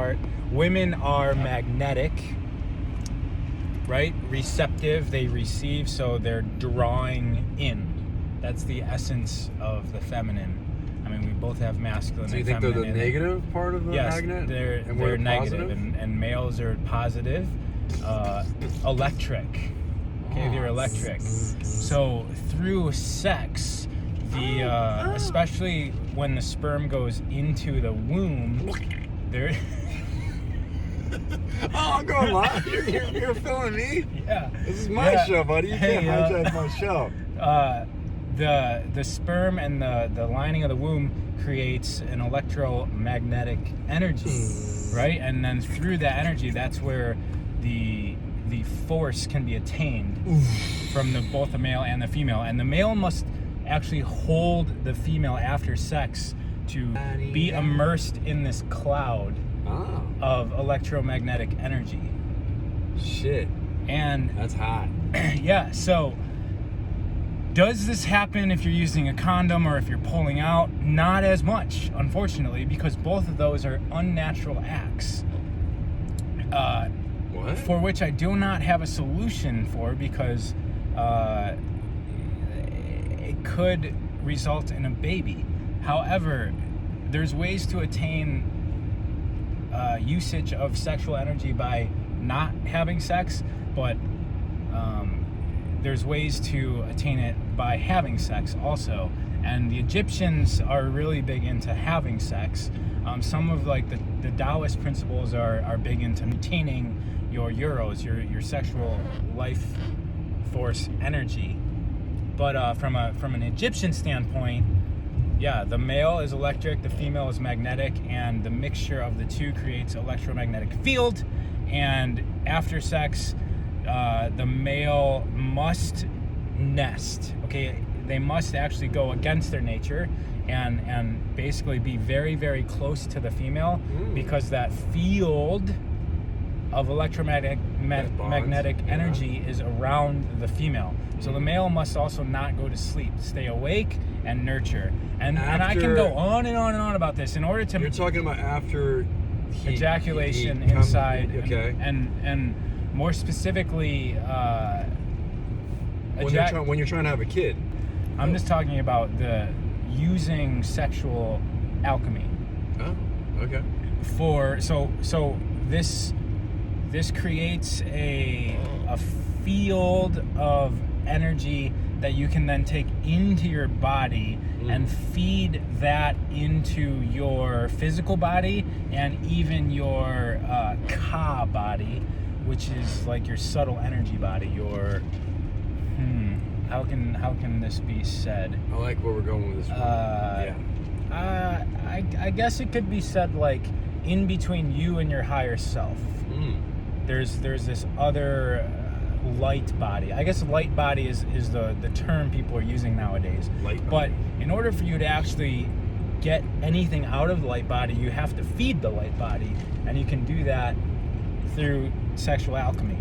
part. Women are magnetic, right? Receptive, they receive, so they're drawing in. That's the essence of the feminine. I mean, we both have masculine So you and think feminine. they're the negative part of the magnet? Yes, and they're negative, and males are positive, electric. Okay, they're electric. So through sex, especially when the sperm goes into the womb, there. Oh, I'm going live. You're filming me? Yeah. This is my show, buddy. You can't hijack my show. The sperm and the lining of the womb creates an electromagnetic energy, right? And then through that energy, that's where the force can be attained from both the male and the female. And the male must actually hold the female after sex to be immersed in this cloud of electromagnetic energy. Shit. And that's hot. Yeah, so does this happen if you're using a condom or if you're pulling out? Not as much, unfortunately, because both of those are unnatural acts. What? For which I do not have a solution for, because it could result in a baby. However, there's ways to attain usage of sexual energy by not having sex, but there's ways to attain it by having sex also. And the Egyptians are really big into having sex. Some of like the Taoist principles are big into maintaining your euros, your sexual life force energy. But from an Egyptian standpoint, yeah, the male is electric, the female is magnetic, and the mixture of the two creates electromagnetic field. And after sex, the male must nest. Okay, they must actually go against their nature and basically be very, very close to the female, because that field of electromagnetic energy is around the female. So the male must also not go to sleep, stay awake and nurture. And I can go on and on and on about this. In order to, you're talking about after ejaculation inside, okay, and more specifically, when you're trying to have a kid. I'm just talking about the using sexual alchemy. Oh, okay. So this creates a field of energy that you can then take into your body and feed that into your physical body and even your ka body, which is like your subtle energy body. Your how can this be said? I like where we're going with this one. I guess it could be said like in between you and your higher self. There's this other light body. I guess light body is the term people are using nowadays. But in order for you to actually get anything out of the light body, you have to feed the light body, and you can do that through sexual alchemy.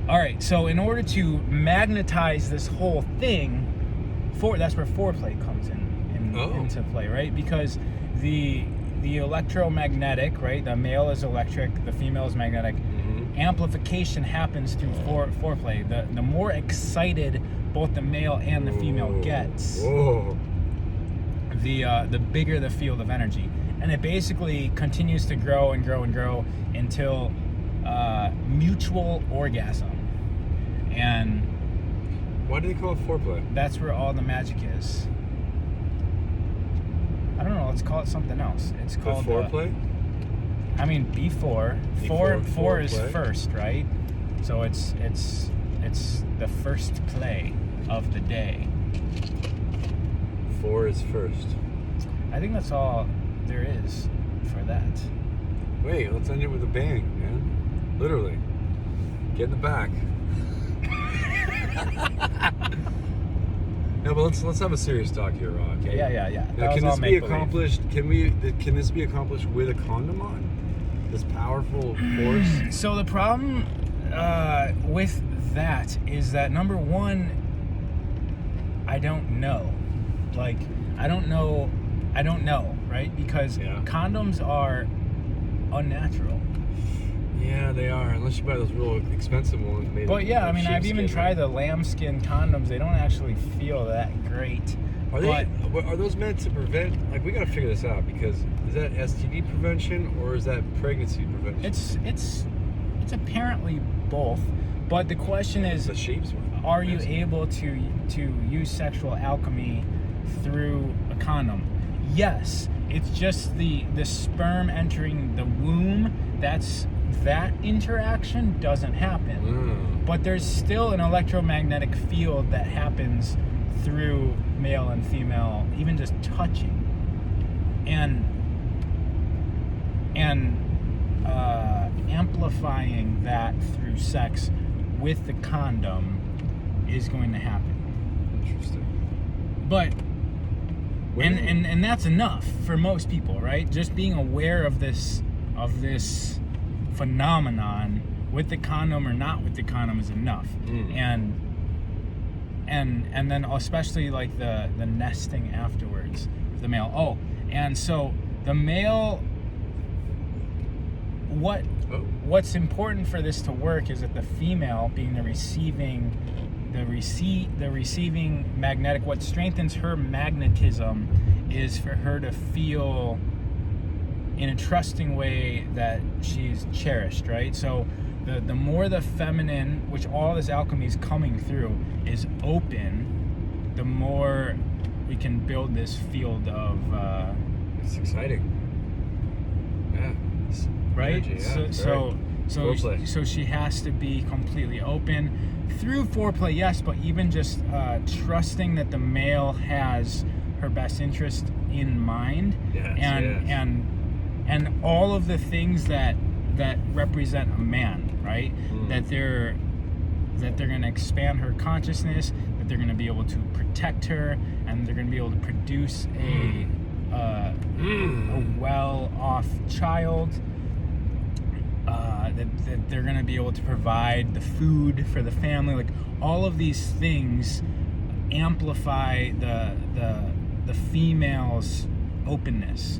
All right, so in order to magnetize this whole thing, that's where foreplay comes into play, right? Because the electromagnetic, right? The male is electric, the female is magnetic. Amplification happens through foreplay. The more excited both the male and the female gets, the bigger the field of energy, and it basically continues to grow and grow and grow until mutual orgasm. And why do they call it foreplay? That's where all the magic is. I don't know. Let's call it something else. It's called foreplay. I mean, before four is first, right? So it's the first play of the day. 4 is first. I think that's all there is for that. Wait, let's end it with a bang, man. Literally. Get in the back. No, but let's have a serious talk here, Rock. Okay? Yeah. Now, can this be accomplished? Can this be accomplished with a condom on? This powerful force. So the problem with that is that, number one, I don't know. Like, I don't know, right? Because condoms are unnatural. Yeah, they are. Unless you buy those real expensive ones made. But yeah, of I mean, I've even sheepskin. tried the lambskin condoms. They don't actually feel that great. Are those meant to prevent? Like, we gotta figure this out, because is that STD prevention or is that pregnancy prevention? It's apparently both. But the question is, the shapes. are you able to use sexual alchemy through a condom? Yes. It's just the sperm entering the womb. That interaction doesn't happen. But there's still an electromagnetic field that happens through male and female, even just touching, and amplifying that through sex with the condom is going to happen. Interesting. But and that's enough for most people, right? Just being aware of this phenomenon with the condom or not with the condom is enough. And then especially like the nesting afterwards, the male. Oh, and so the male, what's important for this to work is that the female, being the receiving magnetic, what strengthens her magnetism is for her to feel in a trusting way that she's cherished, right? So the more the feminine, which all this alchemy is coming through, is open, the more we can build this field of it's exciting. Yeah. Right? Energy, yeah. So she has to be completely open through foreplay, yes, but even just trusting that the male has her best interest in mind. And all of the things that represent a man, right? That they're going to expand her consciousness, that they're going to be able to protect her, and they're going to be able to produce a well-off child. That they're going to be able to provide the food for the family. Like, all of these things amplify the female's openness.